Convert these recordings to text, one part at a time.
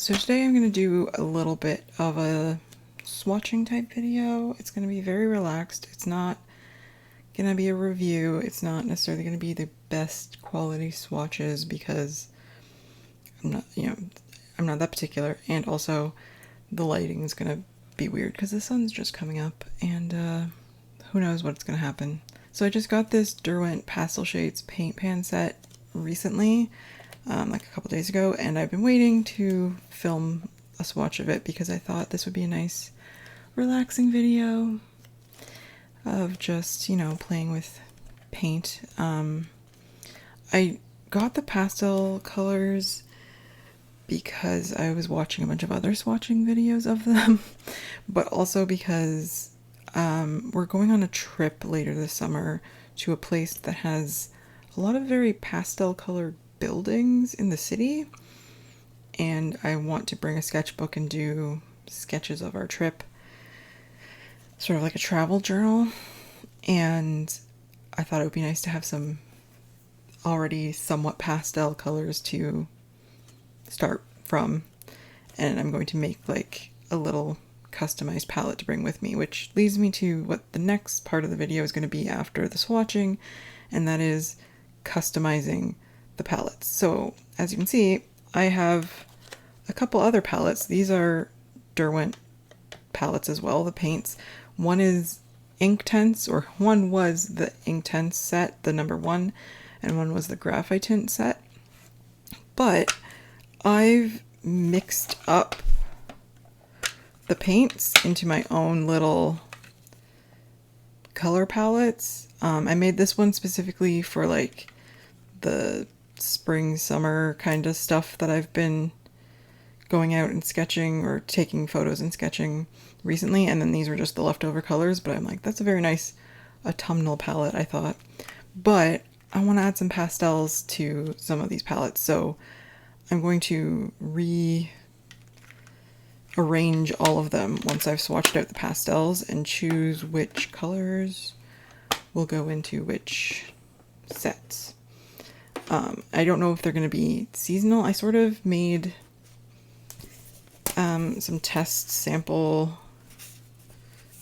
So today I'm going to do a little bit of a swatching type video. It's going to be very relaxed. It's not going to be a review. It's not necessarily going to be the best quality swatches because I'm not that particular. And also the lighting is going to be weird because the sun's just coming up and who knows what's going to happen. So I just got this Derwent Pastel Shades paint pan set recently, like a couple days ago, and I've been waiting to film a swatch of it because I thought this would be a nice relaxing video of just, playing with paint. I got the pastel colors because I was watching a bunch of other swatching videos of them, but also because we're going on a trip later this summer to a place that has a lot of very pastel colored buildings in the city, and I want to bring a sketchbook and do sketches of our trip, sort of like a travel journal. And I thought it would be nice to have some already somewhat pastel colors to start from, and I'm going to make like a little customized palette to bring with me, which leads me to what the next part of the video is going to be after the swatching, and that is customizing the palettes. So as you can see, I have a couple other palettes. These are Derwent palettes as well, the paints. One is Inktense, or one was the Inktense set, the number 1, and one was the Graphite Tint set. But I've mixed up the paints into my own little color palettes. I made this one specifically for like the spring, summer kind of stuff that I've been going out and sketching or taking photos and sketching recently, and then these were just the leftover colors, but I'm like, that's a very nice autumnal palette, I thought. But I want to add some pastels to some of these palettes, so I'm going to rearrange all of them once I've swatched out the pastels and choose which colors will go into which sets. I don't know if they're going to be seasonal. I sort of made some test sample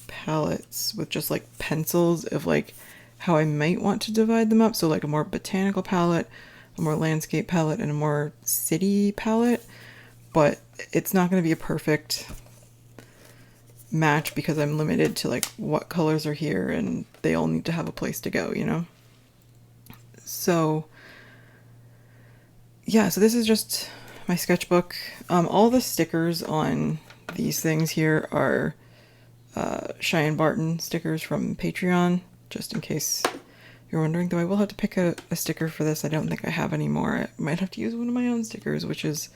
palettes with just like pencils of like how I might want to divide them up. So like a more botanical palette, a more landscape palette, and a more city palette. But it's not going to be a perfect match because I'm limited to like what colors are here and they all need to have a place to go, So yeah, so this is just my sketchbook. All the stickers on these things here are Cheyenne Barton stickers from Patreon, just in case you're wondering, though I will have to pick a sticker for this. I don't think I have any more. I might have to use one of my own stickers, which is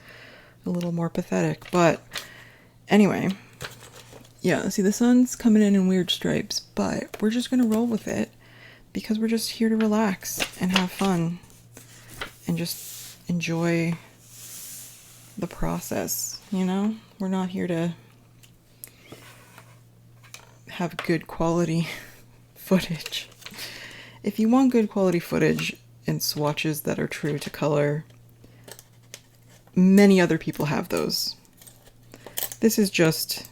a little more pathetic. But anyway, yeah, see, the sun's coming in weird stripes, but we're just going to roll with it because we're just here to relax and have fun and just enjoy the process, We're not here to have good quality footage. If you want good quality footage and swatches that are true to color, many other people have those. This is just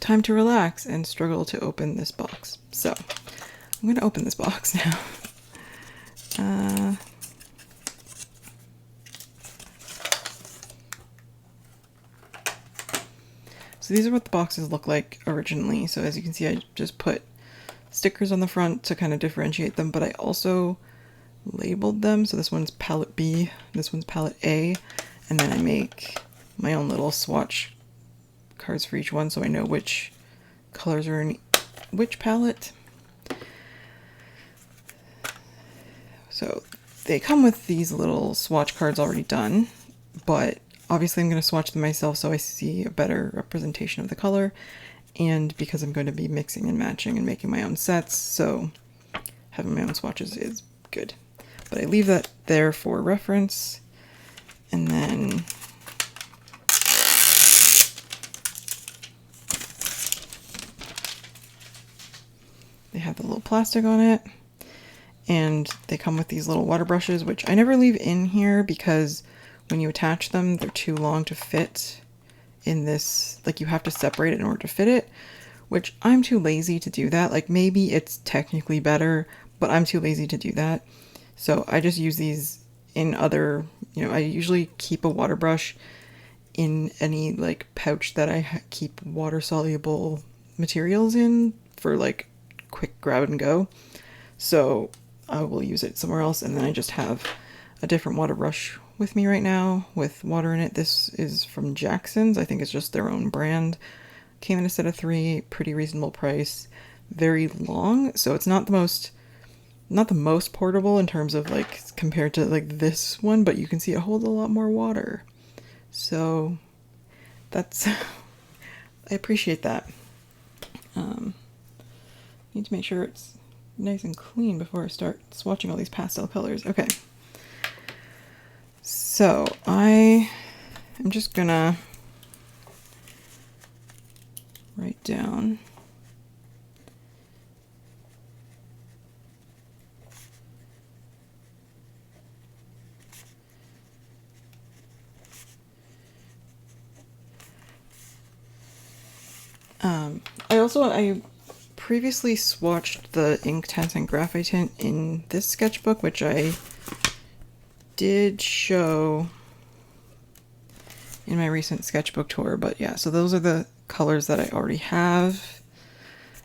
time to relax and struggle to open this box. So I'm going to open this box now. So these are what the boxes look like originally. So as you can see, I just put stickers on the front to kind of differentiate them, but I also labeled them. So this one's palette B, this one's palette A, and then I make my own little swatch cards for each one so I know which colors are in which palette. So they come with these little swatch cards already done, but obviously I'm going to swatch them myself so I see a better representation of the color, and because I'm going to be mixing and matching and making my own sets, so having my own swatches is good. But I leave that there for reference, and then they have the little plastic on it, And they come with these little water brushes, which I never leave in here because when you attach them, they're too long to fit in this, like you have to separate it in order to fit it, which I'm too lazy to do that. Like maybe it's technically better, but I'm too lazy to do that. So I just use these in other, I usually keep a water brush in any like pouch that I keep water soluble materials in for like quick grab and go. So I will use it somewhere else, and then I just have a different water brush with me right now with water in it. This is from Jackson's. I think it's just their own brand. Came in a set of 3, pretty reasonable price, very long, so it's not the most portable in terms of like compared to like this one, but you can see it holds a lot more water. So that's I appreciate that. Need to make sure it's nice and clean before I start swatching all these pastel colors. Okay. So I am just gonna write down I previously swatched the Inktense and Graphite Tint in this sketchbook, which I did show in my recent sketchbook tour. But yeah, so those are the colors that I already have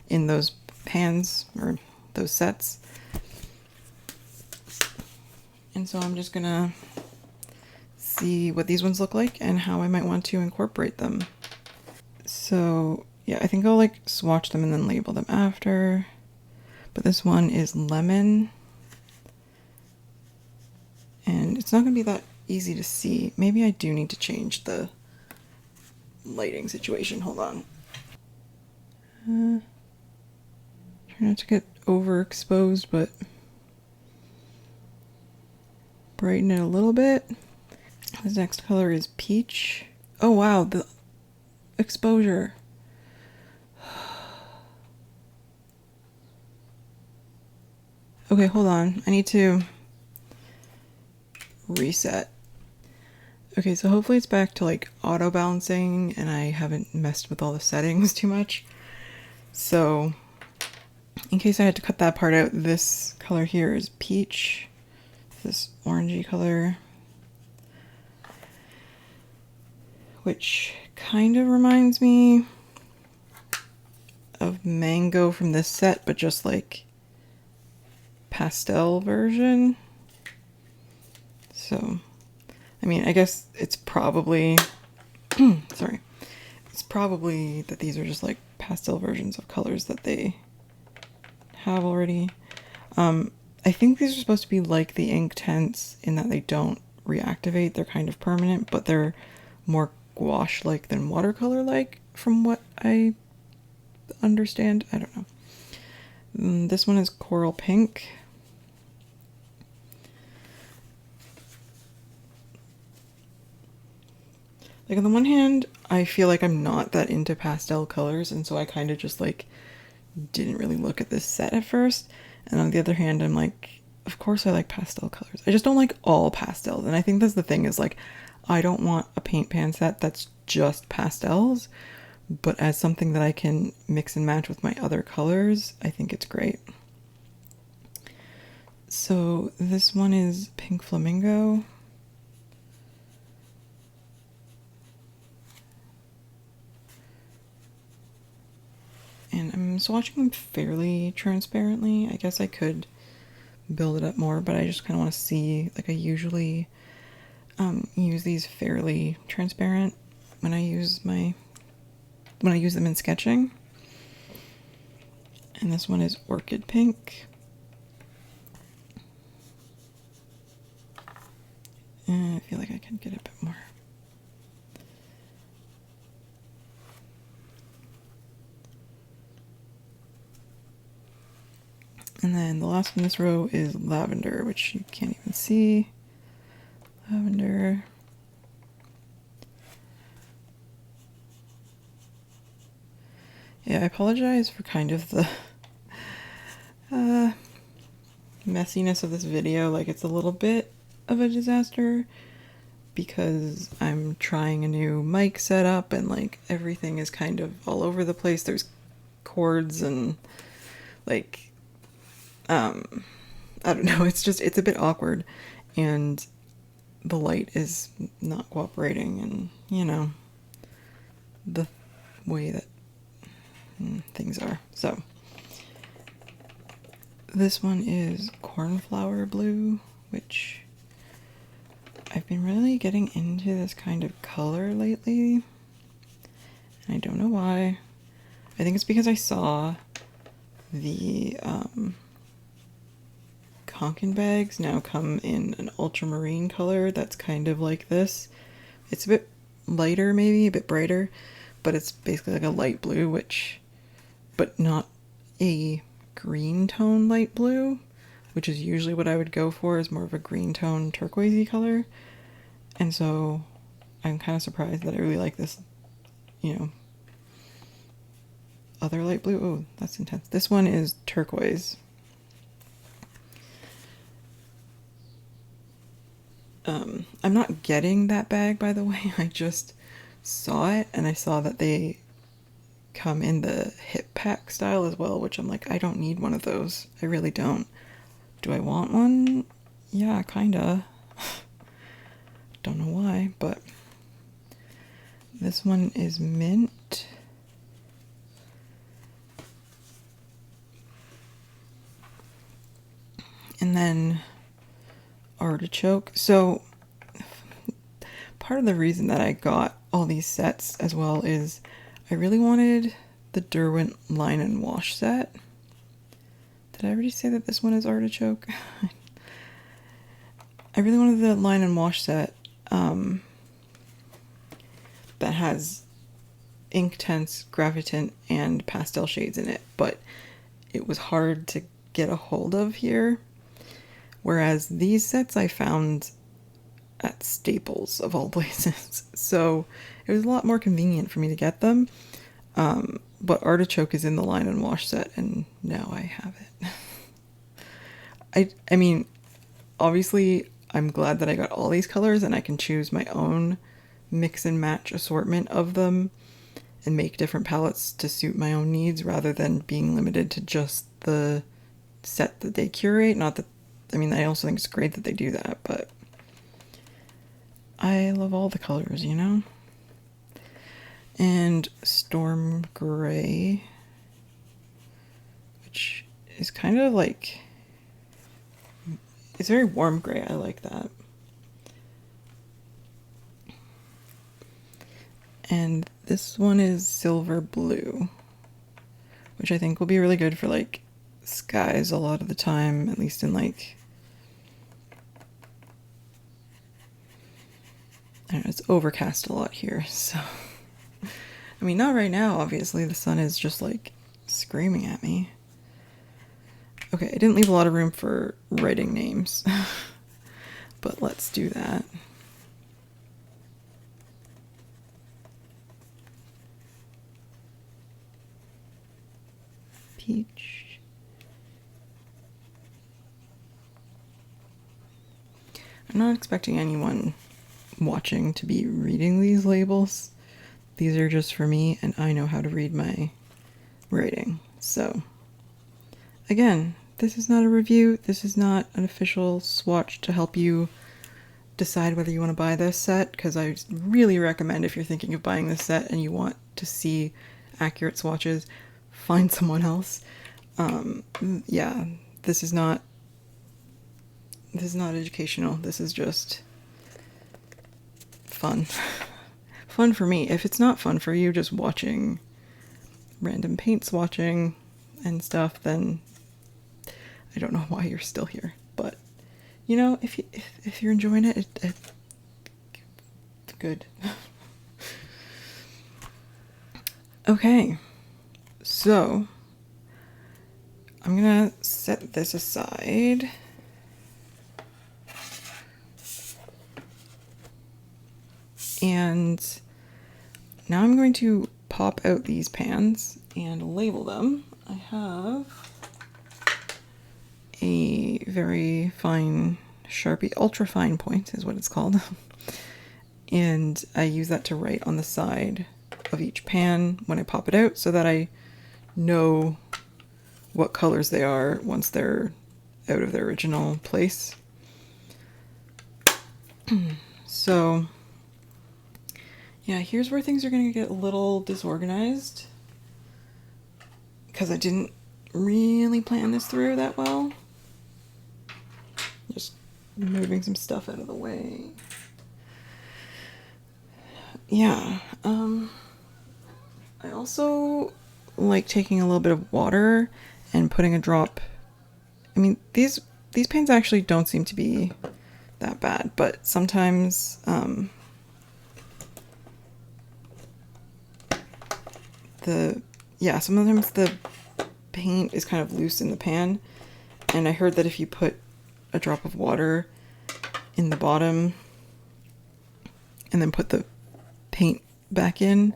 in those pans or those sets. And so I'm just gonna see what these ones look like and how I might want to incorporate them. So yeah, I think I'll like swatch them and then label them after. But this one is lemon. And it's not gonna be that easy to see. Maybe I do need to change the lighting situation. Hold on. Try not to get overexposed, but brighten it a little bit. This next color is peach. Oh wow, the exposure. Okay, hold on. I need to reset. Okay, so hopefully it's back to like auto balancing and I haven't messed with all the settings too much. So in case I had to cut that part out, this color here is peach. This orangey color, which kind of reminds me of mango from this set, but just like pastel version. So, I mean, I guess it's probably, sorry, it's probably that these are just like pastel versions of colors that they have already. I think these are supposed to be like the Inktense in that they don't reactivate. They're kind of permanent, but they're more gouache-like than watercolor-like from what I understand. I don't know. This one is coral pink. Like on the one hand, I feel like I'm not that into pastel colors, and so I kind of just like didn't really look at this set at first. And on the other hand, I'm like, of course I like pastel colors. I just don't like all pastels. And I think that's the thing is like, I don't want a paint pan set that's just pastels, but as something that I can mix and match with my other colors, I think it's great. So this one is Pink Flamingo. And I'm swatching them fairly transparently. I guess I could build it up more, but I just kind of want to see, like I usually use these fairly transparent when I use them in sketching. And this one is Orchid Pink. And I feel like I can get a bit more. And then the last one in this row is Lavender, which you can't even see. Lavender. Yeah, I apologize for kind of the messiness of this video. Like, it's a little bit of a disaster because I'm trying a new mic setup and like everything is kind of all over the place. There's cords and like I don't know, it's a bit awkward and the light is not cooperating, and you know, the way that things are. So this one is cornflower blue, which I've been really getting into this kind of color lately, and I don't know why. I think it's because I saw the Kanken bags now come in an ultramarine color that's kind of like this. It's a bit lighter, maybe a bit brighter, but it's basically like a light blue, but not a green tone light blue, which is usually what I would go for, is more of a green tone turquoisey color. And so I'm kind of surprised that I really like this, you know, other light blue. Oh, that's intense. This one is turquoise. I'm not getting that bag, by the way. I just saw it and I saw that they come in the hip pack style as well, which I'm like, I don't need one of those. I really don't. Do I want one? Yeah, kinda. Don't know why, but this one is mint. And then artichoke. So part of the reason that I got all these sets as well is I really wanted the Derwent line and wash set. Did I already say that this one is artichoke? I really wanted the line and wash set that has Inktense, Gravitant, and pastel shades in it, but it was hard to get a hold of here. Whereas these sets I found at Staples, of all places. So it was a lot more convenient for me to get them. But artichoke is in the line and wash set, and now I have it. I mean, obviously, I'm glad that I got all these colors and I can choose my own mix and match assortment of them and make different palettes to suit my own needs rather than being limited to just the set that they curate. Not that, I mean, I also think it's great that they do that, but I love all the colors, you know? And Storm Gray, which is kind of like, it's very warm gray. I like that. And this one is Silver Blue, which I think will be really good for like skies a lot of the time, at least in like, I don't know, it's overcast a lot here, so I mean, not right now, obviously. The sun is just like screaming at me. Okay, I didn't leave a lot of room for writing names, but let's do that. Peach. I'm not expecting anyone watching to be reading these labels. These are just for me, and I know how to read my writing. So, again, this is not a review. This is not an official swatch to help you decide whether you want to buy this set, because I really recommend, if you're thinking of buying this set and you want to see accurate swatches, find someone else. Yeah, this is not educational. This is just fun. Fun for me. If it's not fun for you, just watching random paint swatching and stuff, then I don't know why you're still here. But you know, if you're enjoying it, it's good. Okay, so I'm gonna set this aside. And now I'm going to pop out these pans and label them. I have a very fine Sharpie, ultra fine point is what it's called. And I use that to write on the side of each pan when I pop it out so that I know what colors they are once they're out of their original place. So yeah, here's where things are going to get a little disorganized because I didn't really plan this through that well. Just moving some stuff out of the way. Yeah, I also like taking a little bit of water and putting a drop. I mean, these pans actually don't seem to be that bad, but sometimes sometimes the paint is kind of loose in the pan, and I heard that if you put a drop of water in the bottom and then put the paint back in,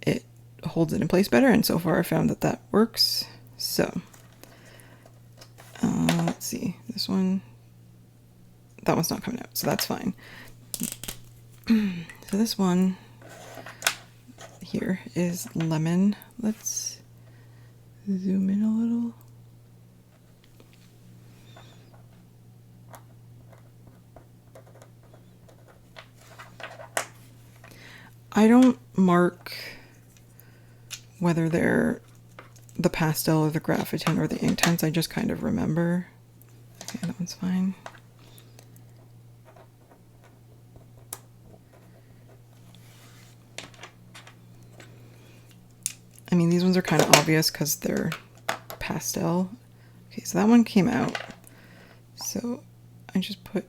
it holds it in place better, and so far I found that that works. So let's see, that one's not coming out, so that's fine. So this one here is lemon. Let's zoom in a little. I don't mark whether they're the pastel or the graphite or the Inktense. I just kind of remember. Okay, that one's fine. I mean, these ones are kind of obvious because they're pastel. Okay, so that one came out. So I just put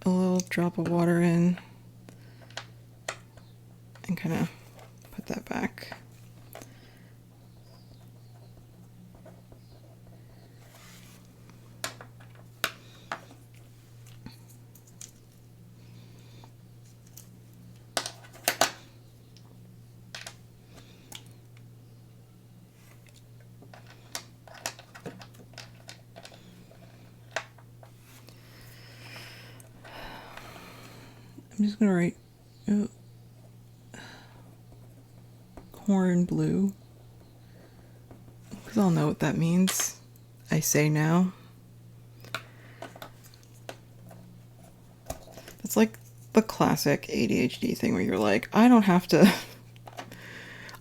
a little drop of water in and kind of put that back. I'm just gonna write corn blue, because I'll know what that means. I say now. It's like the classic ADHD thing where you're like, I don't have to,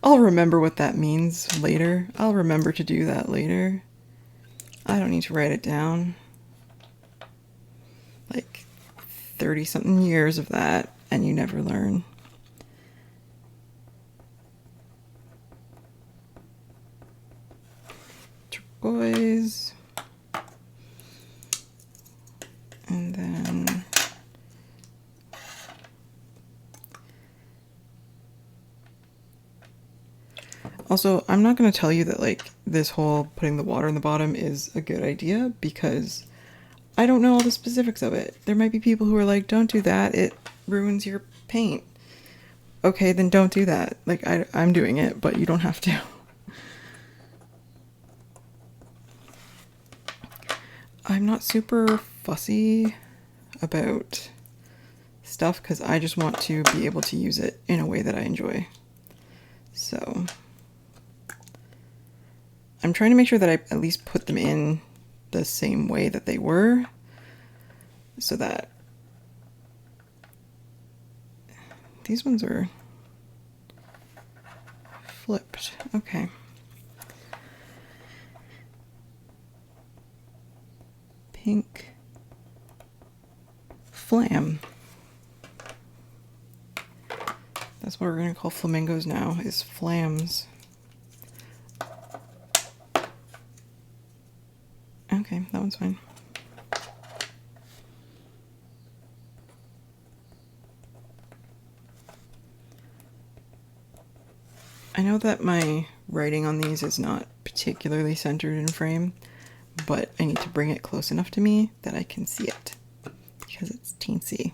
I'll remember what that means later. I'll remember to do that later. I don't need to write it down. Like 30-something years of that, and you never learn. Turquoise. And then also, I'm not going to tell you that like this whole putting the water in the bottom is a good idea, because I don't know all the specifics of it. There might be people who are like, don't do that, it ruins your paint. Okay, then don't do that. Like, I'm doing it, but you don't have to. I'm not super fussy about stuff because I just want to be able to use it in a way that I enjoy. So I'm trying to make sure that I at least put them in the same way that they were, so that these ones are flipped. Okay. Pink Flam. That's what we're going to call flamingos now, is flams. Okay, that one's fine. I know that my writing on these is not particularly centered in frame, but I need to bring it close enough to me that I can see it, because it's teensy.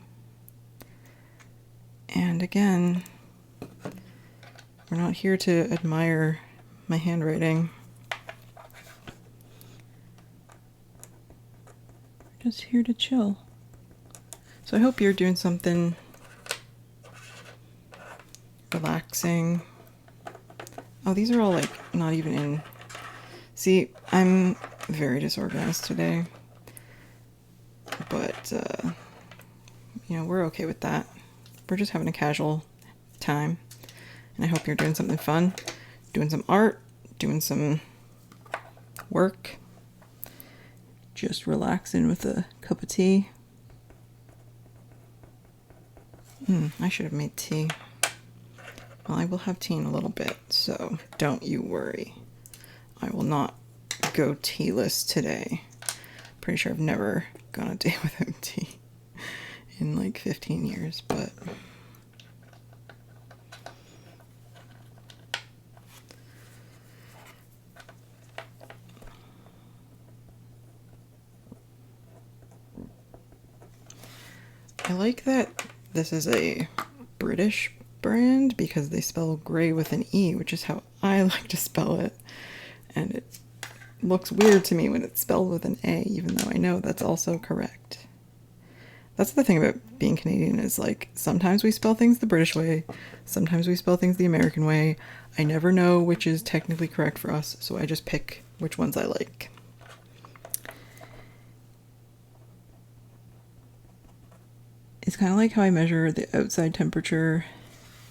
And again, we're not here to admire my handwriting. just here to chill. So I hope you're doing something relaxing. Oh, these are all like not even in. See, I'm very disorganized today, but you know, we're okay with that. We're just having a casual time, and I hope you're doing something fun, doing some art, doing some work, just relaxing with a cup of tea. I should have made tea. Well, I will have tea in a little bit, so don't you worry. I will not go tealess today. Pretty sure I've never gone a day without tea in like 15 years, but I like that this is a British brand because they spell gray with an E, which is how I like to spell it. And it looks weird to me when it's spelled with an A, even though I know that's also correct. That's the thing about being Canadian is like sometimes we spell things the British way, sometimes we spell things the American way. I never know which is technically correct for us, so I just pick which ones I like. It's kind of like how I measure the outside temperature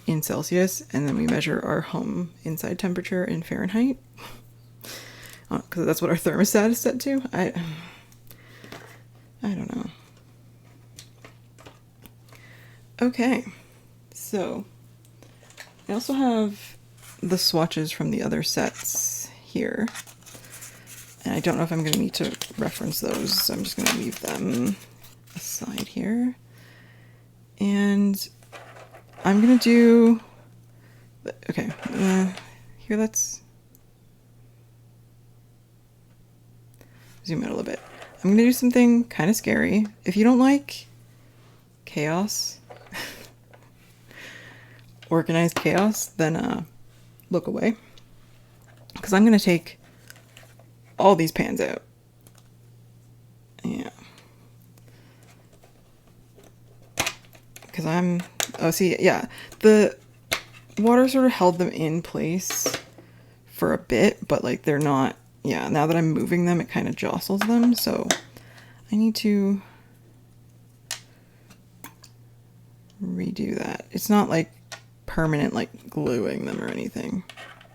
in Celsius, and then we measure our home inside temperature in Fahrenheit. Because that's what our thermostat is set to. I don't know. Okay, so I also have the swatches from the other sets here. And I don't know if I'm going to need to reference those, so I'm just going to leave them aside here. And I'm going to do... Okay, here let's zoom out a little bit. I'm going to do something kind of scary. If you don't like chaos, organized chaos, then look away. Because I'm going to take all these pans out. Yeah. Because oh, see, yeah. The water sort of held them in place for a bit, but like they're not, yeah, now that I'm moving them, it kind of jostles them. So I need to redo that. It's not like permanent, like gluing them or anything.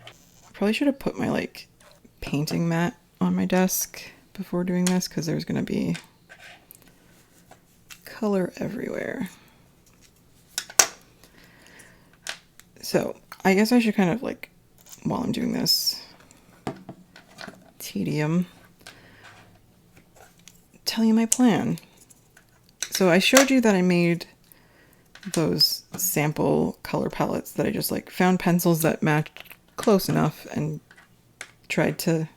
I probably should have put my like painting mat on my desk before doing this, because there's going to be color everywhere. So I guess I should kind of like, while I'm doing this tedium, tell you my plan. So I showed you that I made those sample color palettes that I just like found pencils that matched close enough and tried to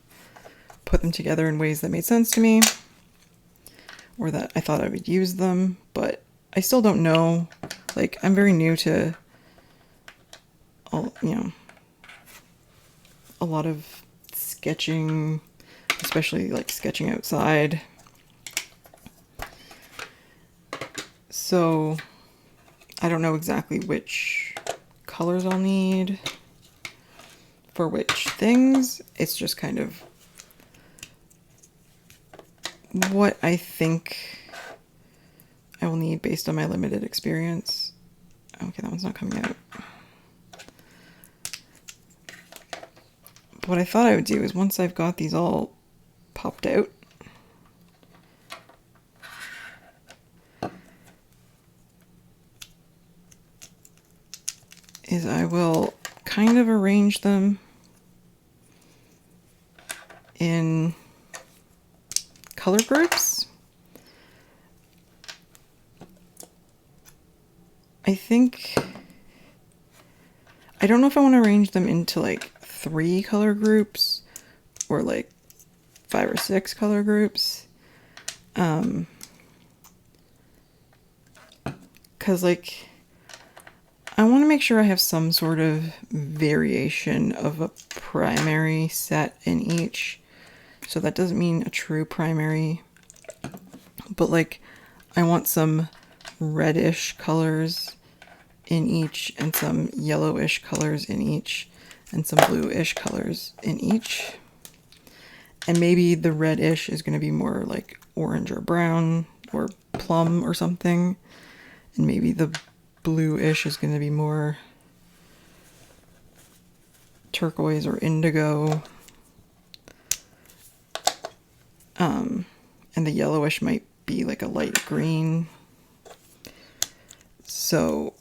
put them together in ways that made sense to me, or that I thought I would use them, but I still don't know. Like, I'm very new to a lot of sketching, especially like sketching outside. So I don't know exactly which colors I'll need for which things. It's just kind of what I think I will need based on my limited experience. Okay, that one's not coming out. But what I thought I would do is once I've got these all popped out, is I will kind of arrange them in color groups. I think, I don't know if I want to arrange them into like 3 color groups or like 5 or 6 color groups. 'Cause like, I want to make sure I have some sort of variation of a primary set in each. So that doesn't mean a true primary, but like I want some reddish colors in each and some yellowish colors in each and some bluish colors in each. And maybe the reddish is going to be more like orange or brown or plum or something. And maybe the bluish is going to be more turquoise or indigo. And the yellowish might be like a light green. So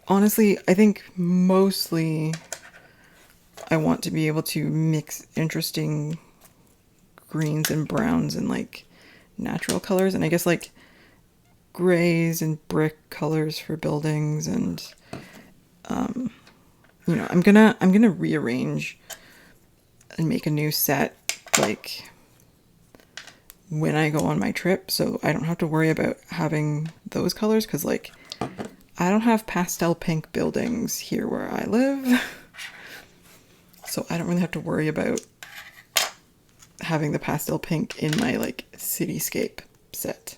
honestly, I think mostly I want to be able to mix interesting greens and browns and like natural colors, and I guess like grays and brick colors for buildings, and you know, I'm gonna rearrange and make a new set like when I go on my trip, so I don't have to worry about having those colors, because like I don't have pastel pink buildings here where I live. So I don't really have to worry about having the pastel pink in my like cityscape set.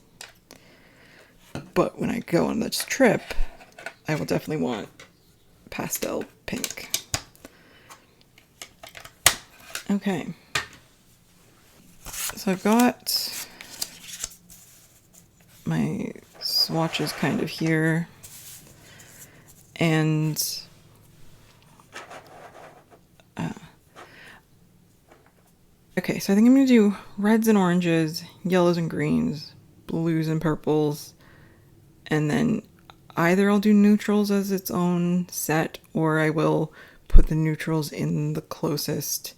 But when I go on this trip, I will definitely want pastel pink. Okay. So I've got my swatches kind of here. And okay, so I think I'm going to do reds and oranges, yellows and greens, blues and purples, and then either I'll do neutrals as its own set, or I will put the neutrals in the closest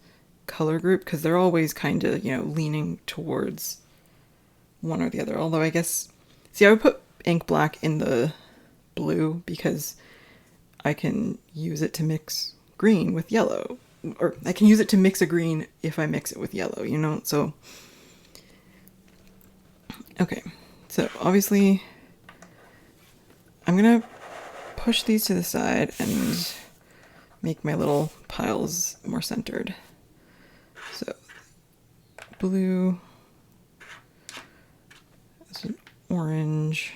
color group, because they're always kind of, you know, leaning towards one or the other. Although I guess, see, I would put ink black in the blue because I can use it to mix green with yellow. Or I can use it to mix a green if I mix it with yellow, you know? So, okay. So obviously I'm going to push these to the side and make my little piles more centered. So blue, this is orange,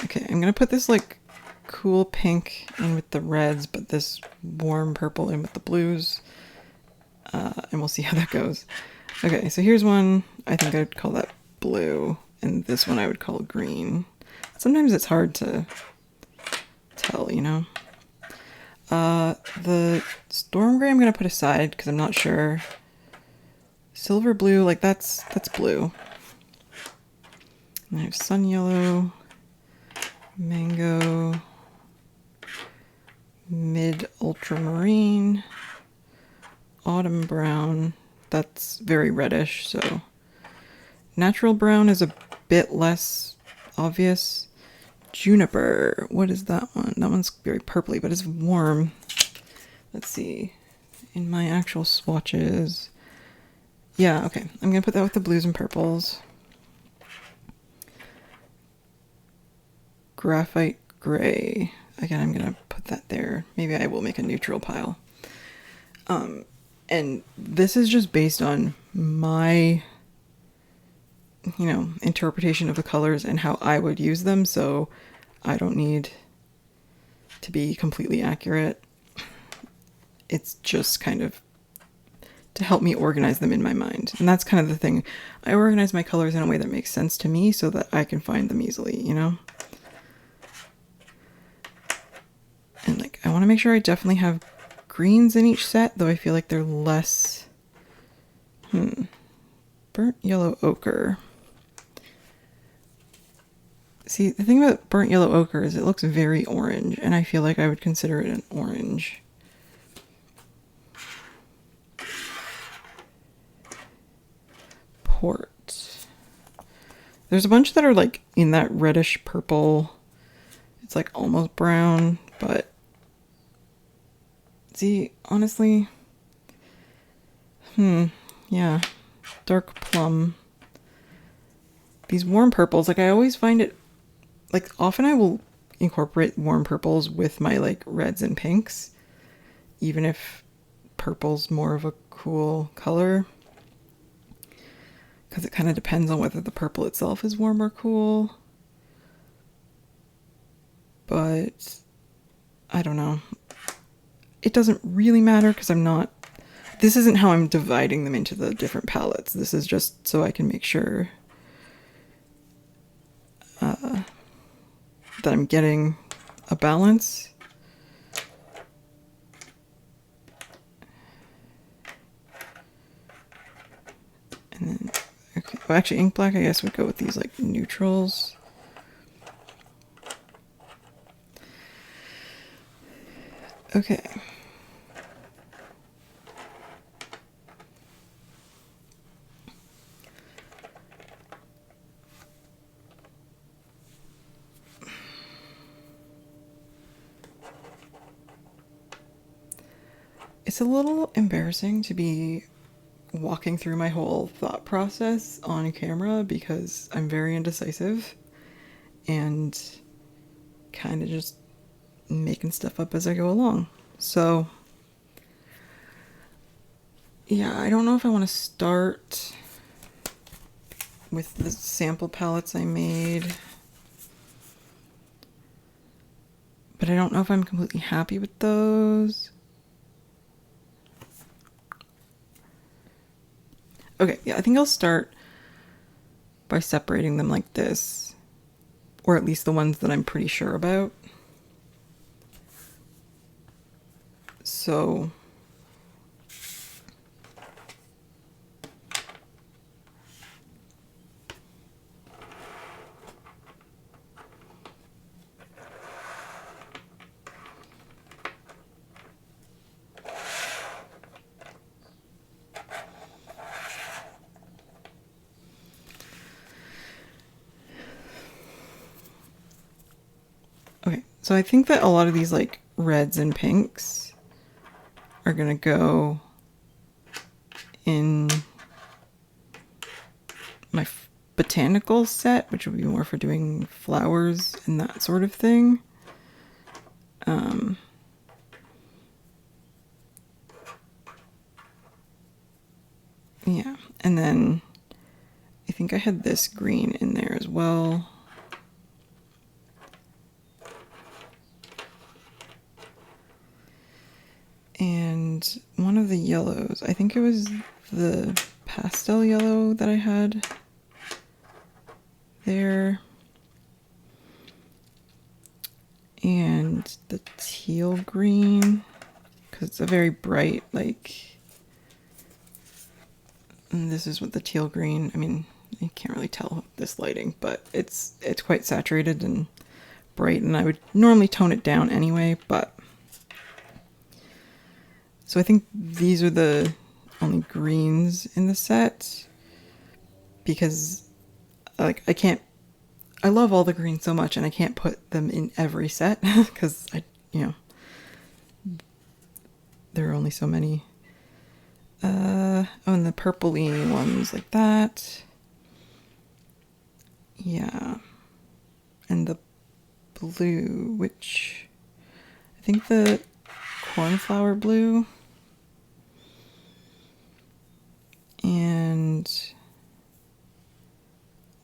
okay, I'm gonna put this like cool pink in with the reds, but this warm purple in with the blues, and we'll see how that goes. Okay, so here's one. I think I'd call that blue, and this one I would call green. Sometimes it's hard to tell, you know. The storm gray I'm gonna put aside because I'm not sure. Silver blue, like that's blue. And I have sun yellow, mango, mid ultramarine, autumn brown. That's very reddish, so natural brown is a bit less obvious. Juniper, what is that one? That one's very purpley, but it's warm. Let's see. In my actual swatches. Yeah, okay. I'm gonna put that with the blues and purples. Graphite gray. Again, I'm gonna put that there. Maybe I will make a neutral pile. And this is just based on my, you know, interpretation of the colors and how I would use them, so I don't need to be completely accurate. It's just kind of to help me organize them in my mind. And that's kind of the thing. I organize my colors in a way that makes sense to me so that I can find them easily, you know? And like, I want to make sure I definitely have greens in each set, though I feel like they're less, burnt yellow ochre. See, the thing about burnt yellow ochre is it looks very orange, and I feel like I would consider it an orange. Port. There's a bunch that are like in that reddish purple. It's like almost brown, but see, honestly, yeah, dark plum. These warm purples, like I always find it, like often I will incorporate warm purples with my like reds and pinks, even if purple's more of a cool color, because it kind of depends on whether the purple itself is warm or cool. But I don't know. It doesn't really matter because this isn't how I'm dividing them into the different palettes. This is just so I can make sure that I'm getting a balance. And then, okay, well, actually ink black, I guess, would go with these like neutrals. Okay. It's a little embarrassing to be walking through my whole thought process on camera because I'm very indecisive and kind of just making stuff up as I go along. So yeah, I don't know if I want to start with the sample palettes I made, but I don't know if I'm completely happy with those. Okay, yeah, I think I'll start by separating them like this, or at least the ones that I'm pretty sure about. So okay, so I think that a lot of these like reds and pinks are gonna go in my botanical set, which would be more for doing flowers and that sort of thing. Yeah, and then I think I had this green in there as well. And one of the yellows, I think it was the pastel yellow that I had there. And the teal green, because it's a very bright, like, and this is what the teal green, I mean, you can't really tell this lighting, but it's quite saturated and bright, and I would normally tone it down anyway, but so I think these are the only greens in the set, because like I love all the greens so much and I can't put them in every set because there are only so many. Oh, and the purpley ones like that. Yeah. And the blue, which I think the cornflower blue and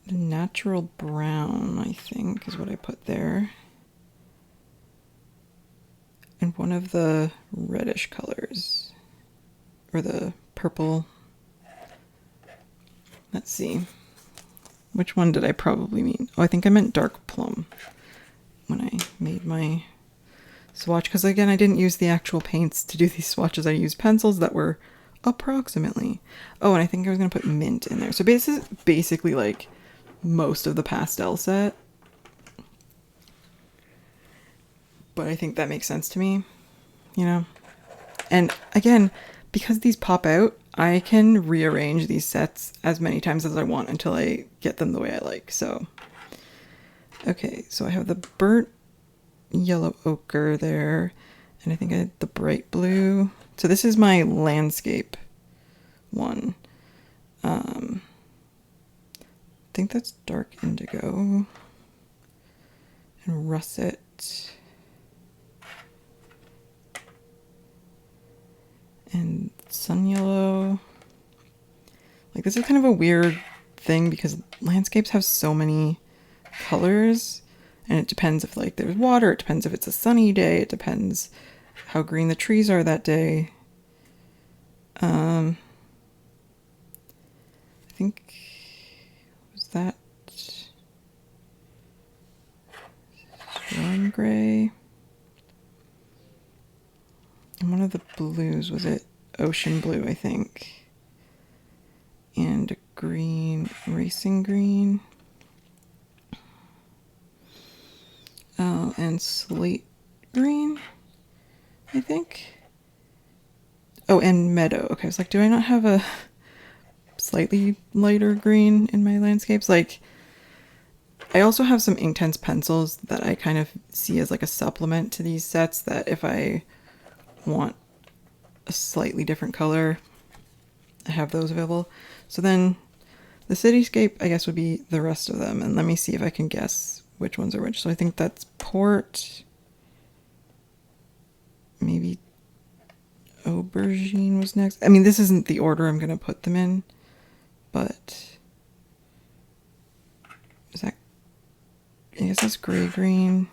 the natural brown, I think, is what I put there. And one of the reddish colors, or the purple. Let's see. Which one did I probably mean? Oh, I think I meant dark plum when I made my swatch. Because again, I didn't use the actual paints to do these swatches. I used pencils that were approximately. Oh, and I think I was going to put mint in there. So basically like most of the pastel set. But I think that makes sense to me, you know? And again, because these pop out, I can rearrange these sets as many times as I want until I get them the way I like. So, okay, so I have the burnt yellow ochre there, and I think I had the bright blue. So this is my landscape one. I think that's dark indigo and russet. and sun yellow. Like, this is kind of a weird thing because landscapes have so many colors, and it depends if like there's water, it depends if it's a sunny day, it depends how green the trees are that day. I think, was that storm gray? And one of the blues, was it ocean blue, I think? And a green, racing green. And slate green, I think. Oh, and meadow. Okay, I was like, do I not have a slightly lighter green in my landscapes? Like, I also have some Inktense pencils that I kind of see as like a supplement to these sets, that if I want a slightly different color, I have those available. So then the cityscape, I guess, would be the rest of them. And let me see if I can guess which ones are which. So I think that's Port, maybe Aubergine was next. I mean, this isn't the order I'm going to put them in, but is that, I guess that's gray green.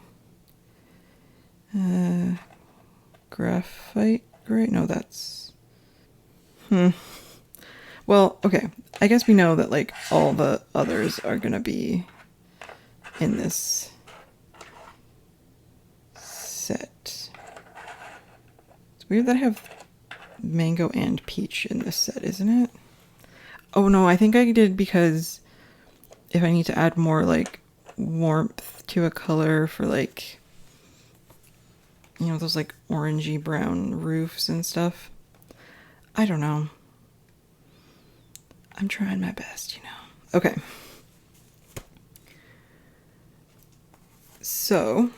Graphite gray? No, that's... Well, okay. I guess we know that like all the others are going to be in this set. It's weird that I have mango and peach in this set, isn't it? Oh no, I think I did because if I need to add more like warmth to a color for like, you know, those like orangey brown roofs and stuff. I don't know. I'm trying my best, you know. Okay. So,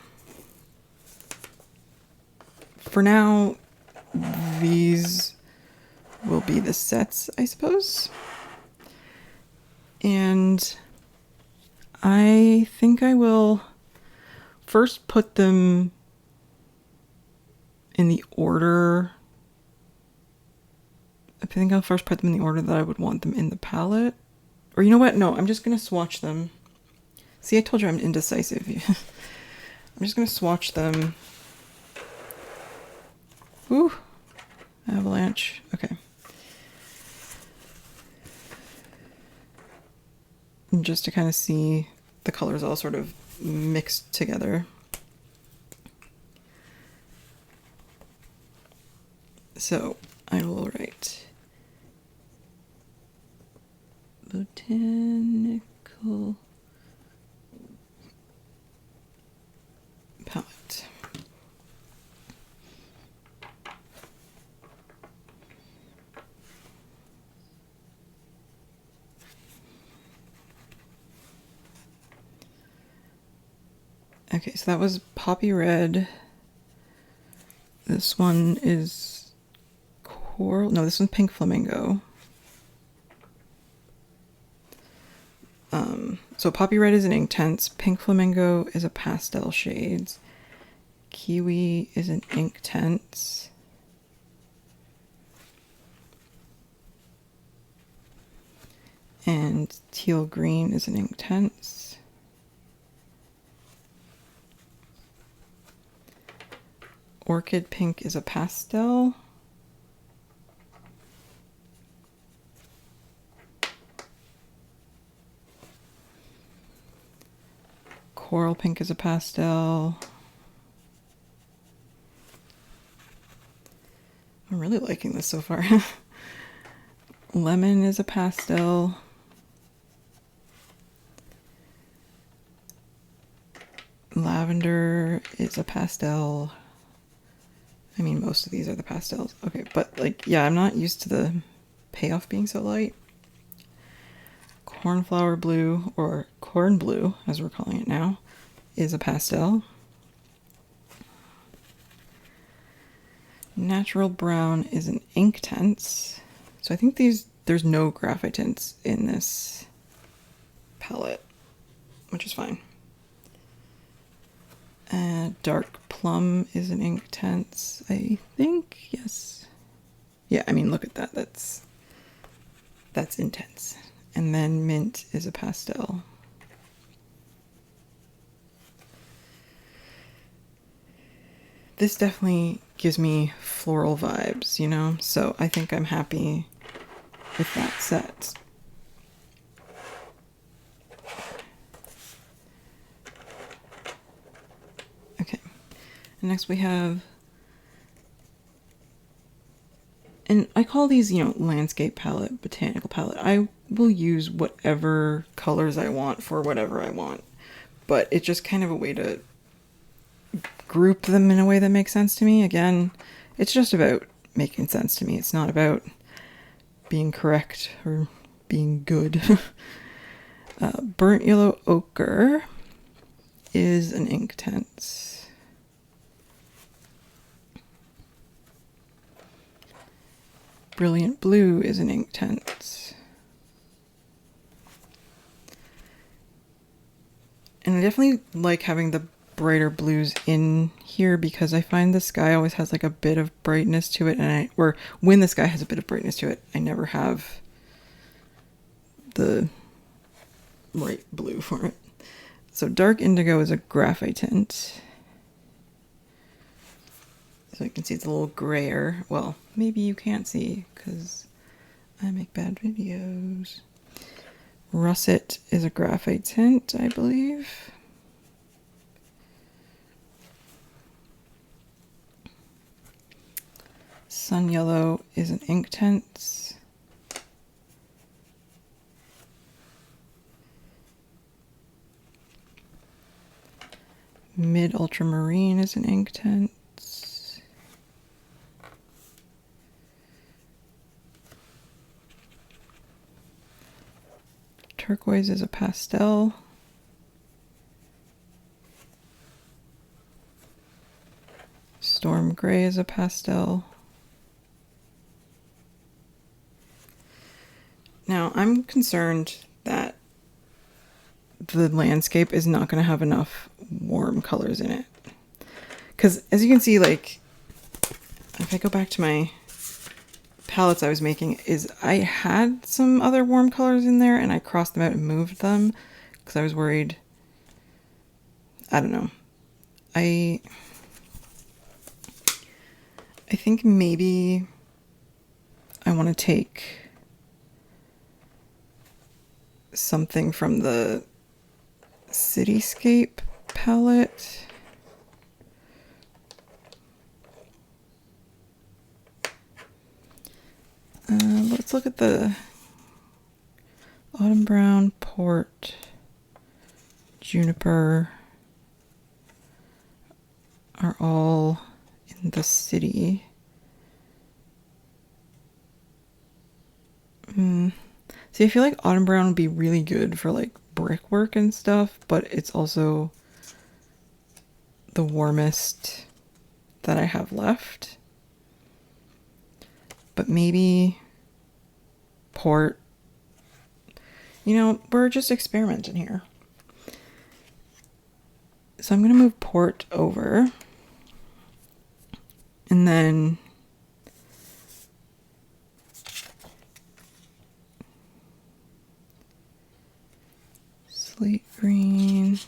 for now, these will be the sets, I suppose. And I think I will first put them in the order. I think I'll first put them in the order that I would want them in the palette. Or you know what? No, I'm just going to swatch them. See, I told you I'm indecisive. I'm just going to swatch them. Ooh, avalanche. Okay. And just to kind of see the colors all sort of mixed together. So I will write botanical palette. Okay, so that was poppy red. This one is coral. No, this one's pink flamingo. So poppy red is an Inktense, pink flamingo is a pastel shades, kiwi is an Inktense, and teal green is an Inktense. Orchid pink is a pastel. Coral pink is a pastel. I'm really liking this so far. Lemon is a pastel. Lavender is a pastel. I mean, most of these are the pastels. Okay, but like, yeah, I'm not used to the payoff being so light. Cornflower blue, or corn blue, as we're calling it now, is a pastel. Natural brown is an Inktense. So I think there's no graphite tints in this palette, which is fine. Dark plum is an Inktense, I think, yes. Yeah, I mean, look at that. That's intense. And then mint is a pastel. This definitely gives me floral vibes, you know? So I think I'm happy with that set. Okay. And next we have, and I call these, you know, landscape palette, botanical palette. I will use whatever colors I want for whatever I want. But it's just kind of a way to group them in a way that makes sense to me. Again, it's just about making sense to me. It's not about being correct or being good. Burnt yellow ochre is an ink tint. Brilliant blue is an ink tint. And I definitely like having the brighter blues in here because I find the sky always has like a bit of brightness to it, and or when the sky has a bit of brightness to it, I never have the right blue for it. So dark indigo is a graphite tint. So you can see it's a little grayer. Well, maybe you can't see because I make bad videos. Russet is a graphite tint, I believe. Sun yellow is an ink tint. Mid ultramarine is an ink tint. Turquoise is a pastel. Storm gray is a pastel. Now, I'm concerned that the landscape is not going to have enough warm colors in it. Because as you can see, like, if I go back to my palettes I was making, is I had some other warm colors in there and I crossed them out and moved them because I was worried. I don't know. I think maybe I want to take something from the Cityscape palette. Let's look at the Autumn Brown, Port, Juniper are all in the city. See, I feel like Autumn Brown would be really good for like brickwork and stuff, but it's also the warmest that I have left. But maybe Port. You know, we're just experimenting here. So I'm going to move Port over. And then slate green,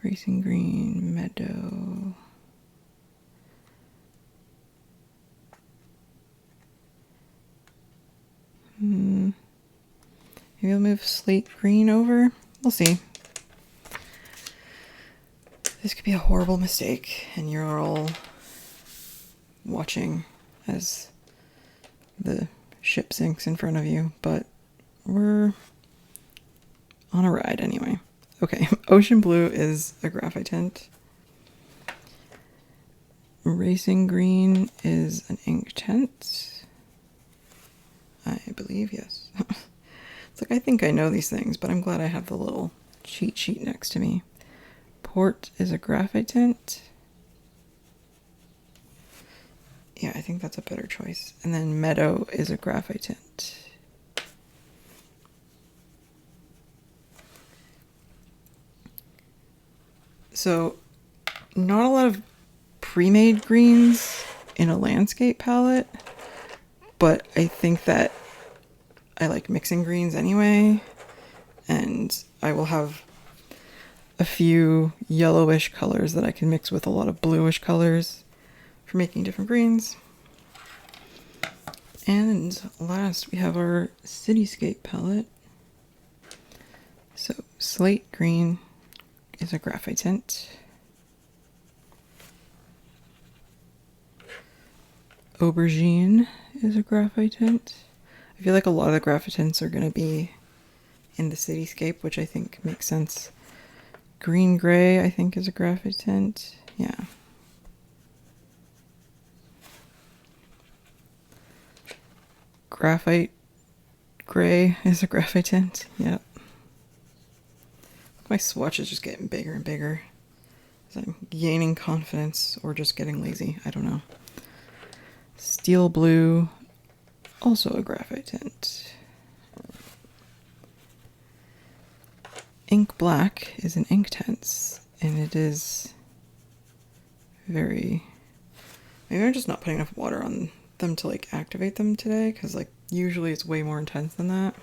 racing green, meadow. Maybe I'll move slate green over. We'll see. This could be a horrible mistake, and you're all watching as the ship sinks in front of you, but we're on a ride anyway. Okay, ocean blue is a graphite tint. Racing green is an ink tint. I believe, yes. It's like, I think I know these things, but I'm glad I have the little cheat sheet next to me. Port is a graphite tint. Yeah, I think that's a better choice. And then meadow is a graphite tint. So, not a lot of pre-made greens in a landscape palette, but I think that I like mixing greens anyway, and I will have a few yellowish colors that I can mix with a lot of bluish colors for making different greens. And last, we have our cityscape palette. So slate green is a graphite tint. Aubergine is a graphite tint. I feel like a lot of the graphite tints are going to be in the cityscape, which I think makes sense. Green gray, I think, is a graphite tint. Yeah. Graphite gray is a graphite tint. Yep. My swatch is just getting bigger and bigger as I'm gaining confidence or just getting lazy. I don't know. Steel blue, also a graphite tint. Ink black is an ink tint, and it is very... Maybe I'm just not putting enough water on them to like activate them today, because like usually it's way more intense than that.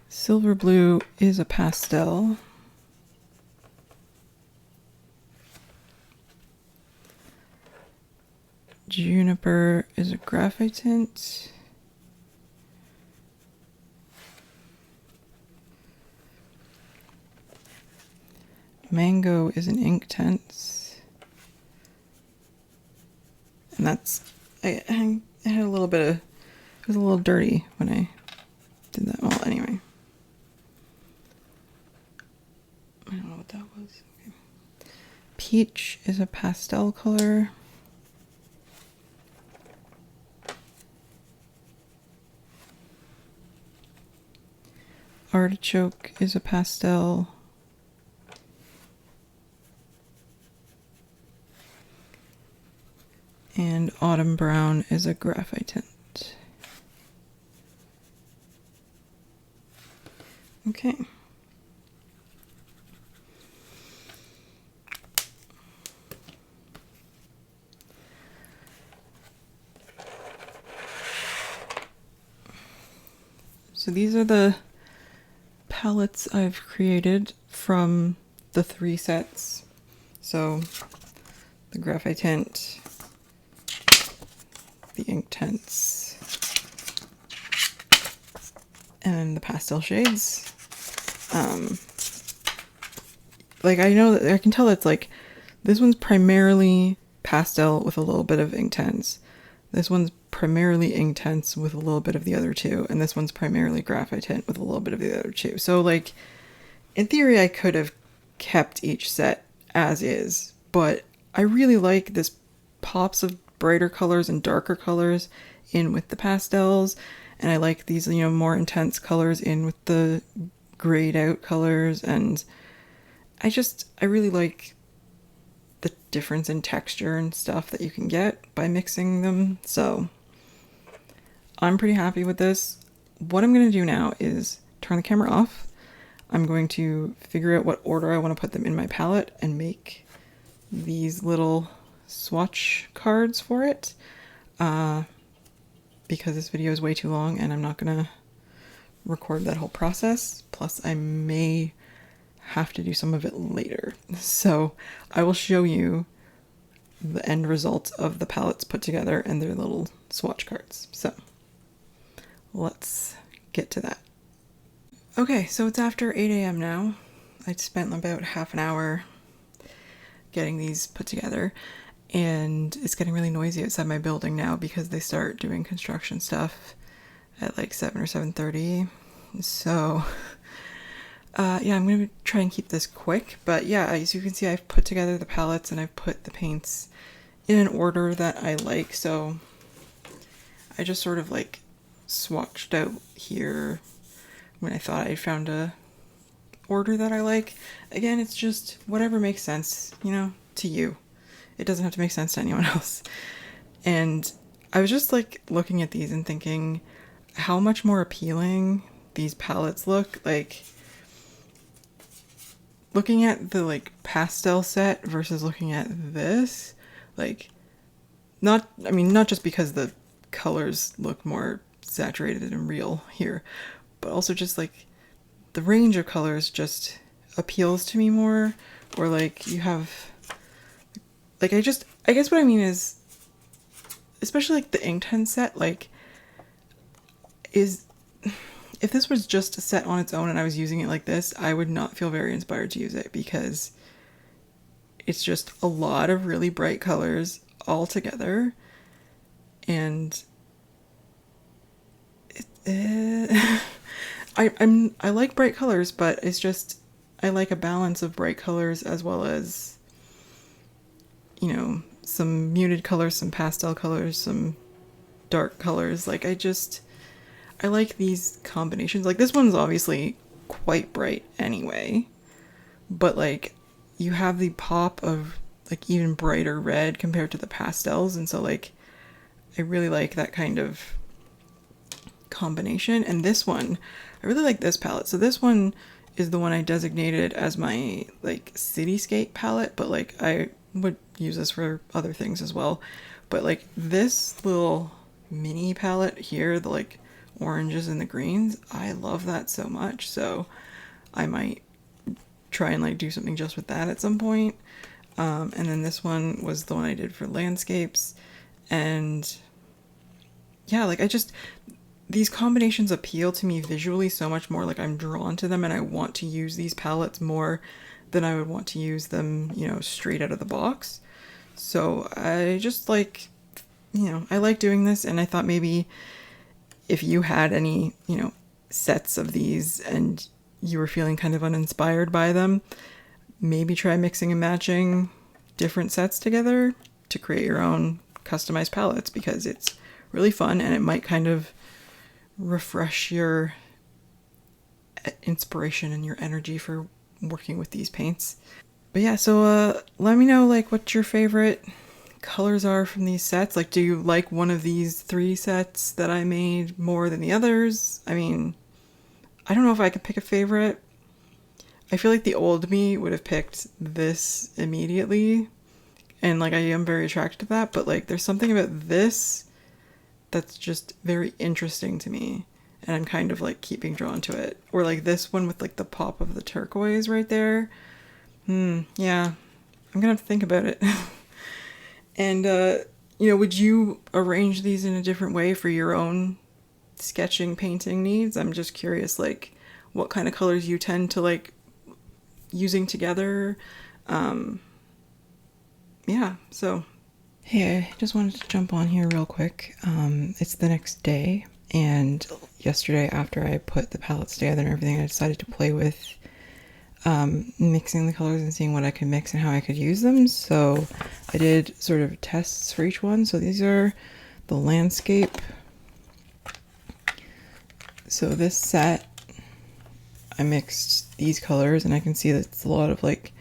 Silver blue is a pastel. Juniper is a graphite tint. Mango is an ink tint. And that's, I had a little bit of, it was a little dirty when I did that. Well, anyway. I don't know what that was. Okay. Peach is a pastel color. Artichoke is a pastel. And autumn brown is a graphite tint. Okay. So these are the palettes I've created from the 3 sets. So the graphite tint, the ink tints, and the pastel shades. Like I know that I can tell it's like this one's primarily pastel with a little bit of ink tints. This one's primarily ink tints with a little bit of the other two, and this one's primarily graphite tint with a little bit of the other two. So like in theory I could have kept each set as is, but I really like this pops of brighter colors and darker colors in with the pastels, and I like these, you know, more intense colors in with the grayed out colors, and I really like the difference in texture and stuff that you can get by mixing them. So I'm pretty happy with this. What I'm going to do now is turn the camera off. I'm going to figure out what order I want to put them in my palette and make these little swatch cards for it, because this video is way too long and I'm not gonna record that whole process. Plus I may have to do some of it later. So I will show you the end result of the palettes put together and their little swatch cards. So let's get to that. Okay, so it's after 8 a.m. now. I spent about half an hour getting these put together, and it's getting really noisy outside my building now because they start doing construction stuff at like 7 or 7:30. So yeah, I'm gonna try and keep this quick, but yeah, as you can see, I've put together the palettes and I've put the paints in an order that I like. So I just sort of like swatched out here when I thought I found a order that I like. Again, it's just whatever makes sense, you know, to you. It doesn't have to make sense to anyone else. And I was just like looking at these and thinking how much more appealing these palettes look. Like looking at the like pastel set versus looking at this, like not just because the colors look more saturated and real here, but also just like the range of colors just appeals to me more. Or like you have like I guess what I mean is, especially like the Inkten set, like is if this was just a set on its own and I was using it like this, I would not feel very inspired to use it because it's just a lot of really bright colors all together. And I like bright colors, but it's just I like a balance of bright colors as well as, you know, some muted colors, some pastel colors, some dark colors. Like I like these combinations. Like this one's obviously quite bright anyway, but like you have the pop of like even brighter red compared to the pastels, and so like I really like that kind of combination. And this one, I really like this palette. So this one is the one I designated as my like cityscape palette, but like I would use this for other things as well. But like this little mini palette here, the like oranges and the greens, I love that so much. So I might try and like do something just with that at some point. And then this one was the one I did for landscapes. And yeah, like these combinations appeal to me visually so much more. Like I'm drawn to them and I want to use these palettes more than I would want to use them, you know, straight out of the box. So I just like, you know, I like doing this, and I thought maybe if you had any, you know, sets of these and you were feeling kind of uninspired by them, maybe try mixing and matching different sets together to create your own customized palettes, because it's really fun and it might kind of refresh your inspiration and your energy for working with these paints. But yeah, so let me know like what your favorite colors are from these sets. Like, do you like one of these 3 sets that I made more than the others? I mean, I don't know if I could pick a favorite. I feel like the old me would have picked this immediately, and like I am very attracted to that, but like there's something about this that's just very interesting to me, and I'm kind of like keeping drawn to it. Or like this one with like the pop of the turquoise right there. Yeah, I'm gonna have to think about it. And you know, would you arrange these in a different way for your own sketching, painting needs? I'm just curious, like what kind of colors you tend to like using together. Yeah, so hey, I just wanted to jump on here real quick. It's the next day, and yesterday after I put the palettes together and everything, I decided to play with mixing the colors and seeing what I could mix and how I could use them. So I did sort of tests for each one. So these are the landscape. So this set, I mixed these colors, and I can see that it's a lot of like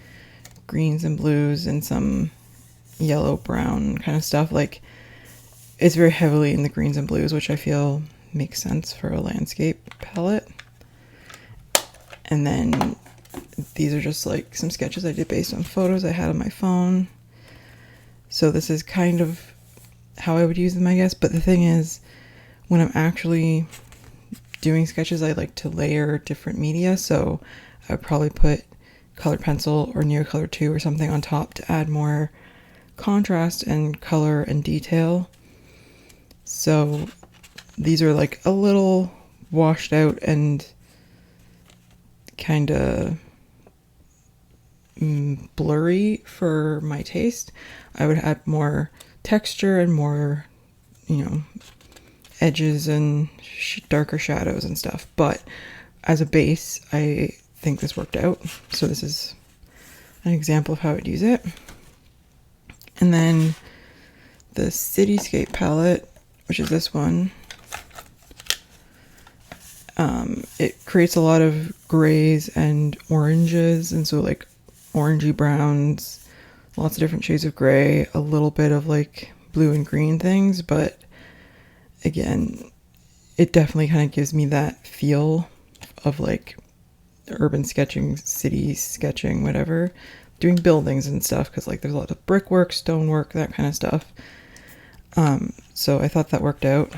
greens and blues and some yellow brown kind of stuff. Like it's very heavily in the greens and blues, which I feel makes sense for a landscape palette. And then these are just like some sketches I did based on photos I had on my phone. So this is kind of how I would use them, I guess. But the thing is, when I'm actually doing sketches, I like to layer different media. So I would probably put colored pencil or Neocolor 2 or something on top to add more contrast and color and detail. So these are like a little washed out and kind of blurry for my taste. I would add more texture and more, you know, edges and darker shadows and stuff. But as a base, I think this worked out. So this is an example of how I'd use it. And then the Cityscape palette, which is this one, it creates a lot of grays and oranges, and so like orangey browns, lots of different shades of gray, a little bit of like blue and green things. But again, it definitely kind of gives me that feel of like urban sketching, city sketching, whatever, doing buildings and stuff, because like there's a lot of brickwork, stonework, that kind of stuff. So I thought that worked out.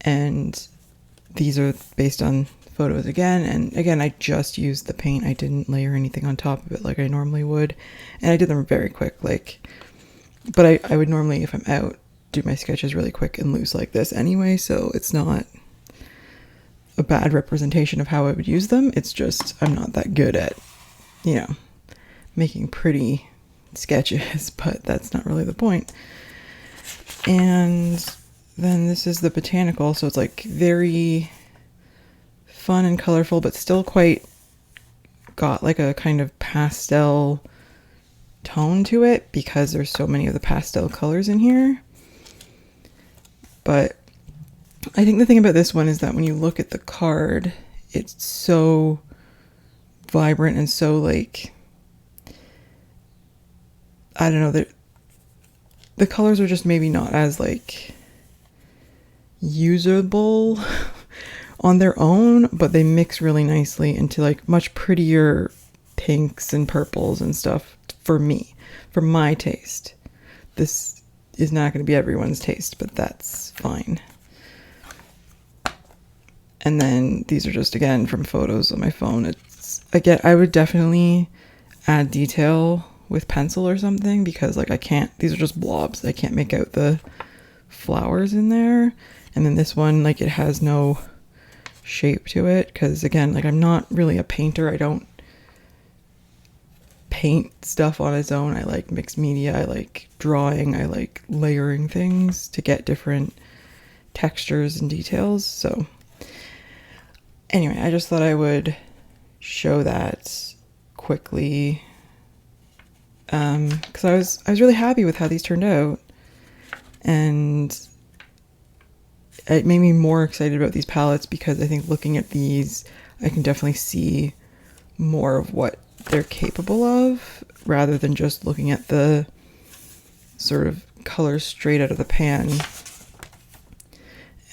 And these are based on photos again, and again I just used the paint. I didn't layer anything on top of it like I normally would, and I did them very quick, like, but I would normally, if I'm out, do my sketches really quick and loose like this anyway, so it's not a bad representation of how I would use them. It's just I'm not that good at, you know, making pretty sketches, but that's not really the point. And then this is the botanical, so it's like very fun and colorful, but still quite got like a kind of pastel tone to it because there's so many of the pastel colors in here. But I think the thing about this one is that when you look at the card, it's so vibrant and so like, I don't know, the colors are just maybe not as like usable on their own, but they mix really nicely into like much prettier pinks and purples and stuff for me, for my taste. This is not going to be everyone's taste, but that's fine. And then these are just, again, from photos on my phone. It's, again, I would definitely add detail with pencil or something, because like I can't, these are just blobs. I can't make out the flowers in there. And then this one, like, it has no shape to it because, again, like, I'm not really a painter. I don't paint stuff on its own. I like mixed media. I like drawing. I like layering things to get different textures and details. So anyway, I just thought I would show that quickly because I was really happy with how these turned out, and it made me more excited about these palettes because I think looking at these, I can definitely see more of what they're capable of rather than just looking at the sort of colors straight out of the pan.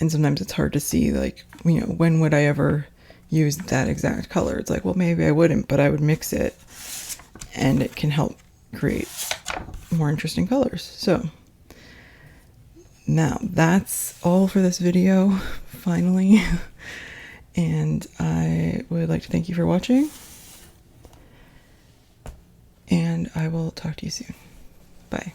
And sometimes it's hard to see, like, you know, when would I ever use that exact color? It's like, well, maybe I wouldn't, but I would mix it and it can help create more interesting colors. So now that's all for this video, finally. And I would like to thank you for watching, and I will talk to you soon. Bye.